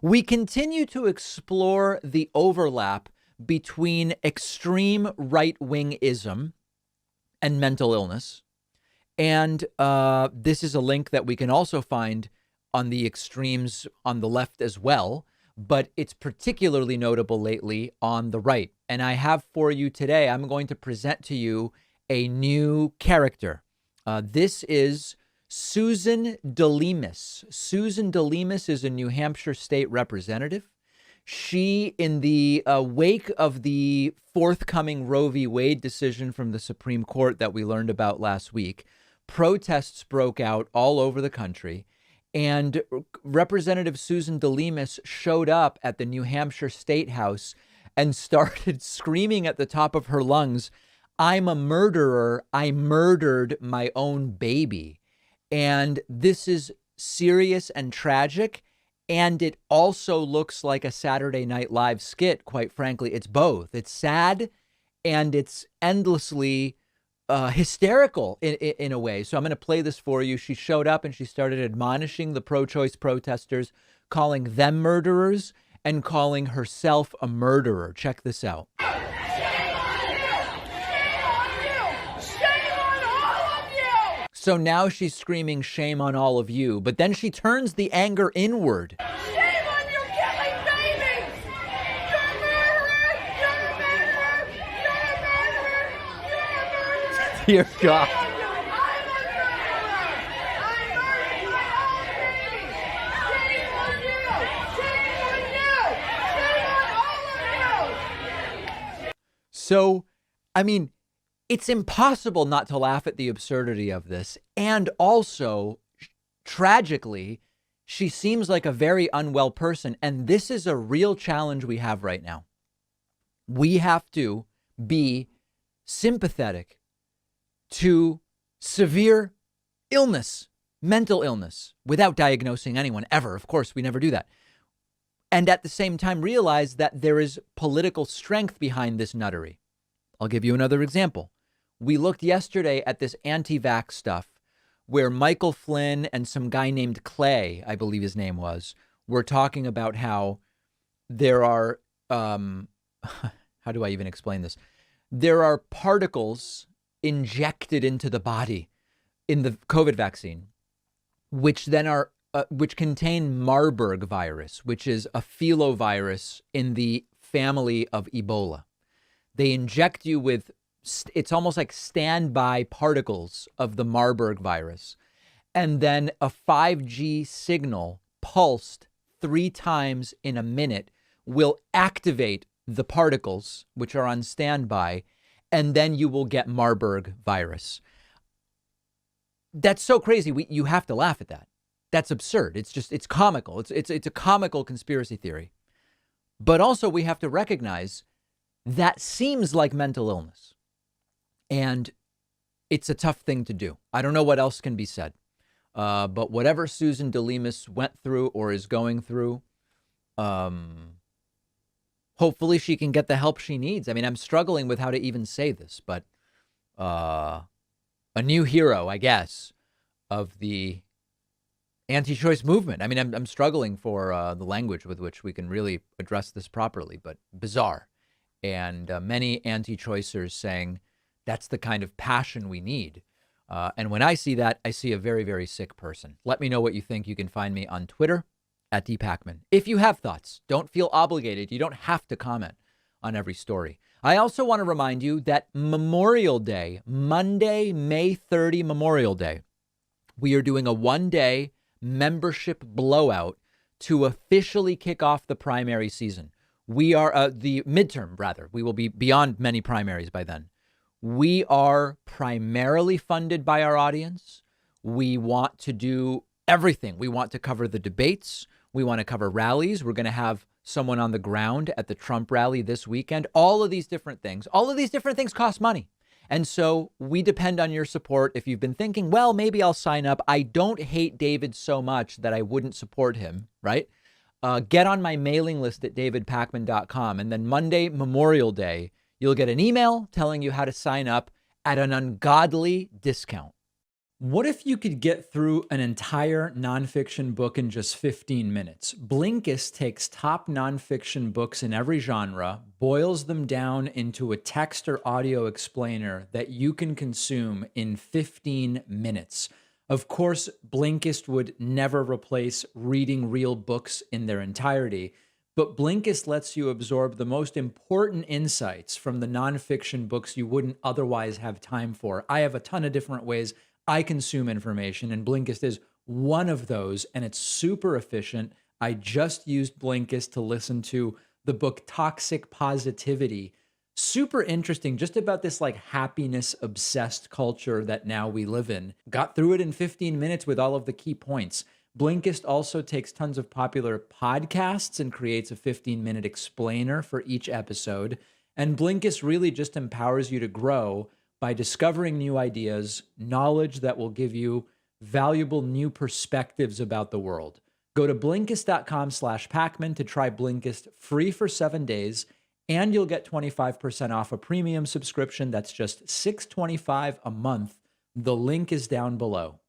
We continue to explore the overlap between extreme right-wingism and mental illness. And this is a link that we can also find on the extremes on the left as well, but it's particularly notable lately on the right. And I have for you today, I'm going to present to you a new character. This is Susan DeLemus. Susan DeLemus is a New Hampshire state representative. She, in the wake of the forthcoming Roe v. Wade decision from the Supreme Court that we learned about last week, protests broke out all over the country. And Representative Susan DeLemus showed up at the New Hampshire State House and started screaming at the top of her lungs, "I'm a murderer. I murdered my own baby." And this is serious and tragic. And it also looks like a Saturday Night Live skit. Quite frankly, it's both. It's sad and it's endlessly hysterical in a way. So I'm going to play this for you. She showed up and she started admonishing the pro-choice protesters, calling them murderers and calling herself a murderer. Check this out. Shame on you! Shame on you! Shame on all of you! So now she's screaming shame on all of you, but then she turns the anger inward. Shame on you killing babies! You're a murderer! You're a murderer! You're a murderer! You're a murderer! Dear God. I'm a murderer! I murdered my own baby! Shame on you! Shame on you! Shame on all of you! So, I mean, it's impossible not to laugh at the absurdity of this. And also, tragically, she seems like a very unwell person. And this is a real challenge we have right now. We have to be sympathetic to severe illness, mental illness, without diagnosing anyone ever. Of course, we never do that. And at the same time, realize that there is political strength behind this nuttery. I'll give you another example. We looked yesterday at this anti-vax stuff where Michael Flynn and some guy named Clay, I believe his name was, were talking about how there are, how do I even explain this? There are particles injected into the body in the COVID vaccine, which then are, which contain Marburg virus, which is a filovirus in the family of Ebola. They inject you with, it's almost like standby particles of the Marburg virus. And then a 5G signal pulsed 3 times in a minute will activate the particles, which are on standby, and then you will get Marburg virus. That's so crazy. You have to laugh at that. That's absurd. It's comical. It's a comical conspiracy theory. But also we have to recognize that seems like mental illness. And it's a tough thing to do. I don't know what else can be said. But whatever Susan DeLemus went through or is going through, hopefully she can get the help she needs. I mean, I'm struggling with how to even say this, but a new hero, I guess, of the anti-choice movement. I mean, I'm struggling for the language with which we can really address this properly, but bizarre. And many anti-choicers saying that's the kind of passion we need. And when I see that, I see a very, very sick person. Let me know what you think. You can find me on Twitter at @dpacman. If you have thoughts, don't feel obligated. You don't have to comment on every story. I also want to remind you that Memorial Day, Monday, May 30, Memorial Day, we are doing a 1-day membership blowout to officially kick off the primary season. We are the midterm, rather. We will be beyond many primaries by then. We are primarily funded by our audience. We want to do everything. We want to cover the debates. We want to cover rallies. We're going to have someone on the ground at the Trump rally this weekend. All of these different things. All of these different things cost money. And so we depend on your support. If you've been thinking, well, maybe I'll sign up. I don't hate David so much that I wouldn't support him, right? Get on my mailing list at davidpacman.com. And then Monday, Memorial Day, you'll get an email telling you how to sign up at an ungodly discount. What if you could get through an entire nonfiction book in just 15 minutes? Blinkist takes top nonfiction books in every genre, boils them down into a text or audio explainer that you can consume in 15 minutes. Of course, Blinkist would never replace reading real books in their entirety, but Blinkist lets you absorb the most important insights from the nonfiction books you wouldn't otherwise have time for. I have a ton of different ways I consume information, and Blinkist is one of those, and it's super efficient. I just used Blinkist to listen to the book Toxic Positivity. Super interesting, just about this like happiness obsessed culture that now we live in. Got through it in 15 minutes with all of the key points. Blinkist also takes tons of popular podcasts and creates a 15-minute explainer for each episode. And Blinkist really just empowers you to grow by discovering new ideas, knowledge that will give you valuable new perspectives about the world. Go to Blinkist.com/Pacman to try Blinkist free for 7 days, and you'll get 25% off a premium subscription that's just $6.25 a month. The link is down below.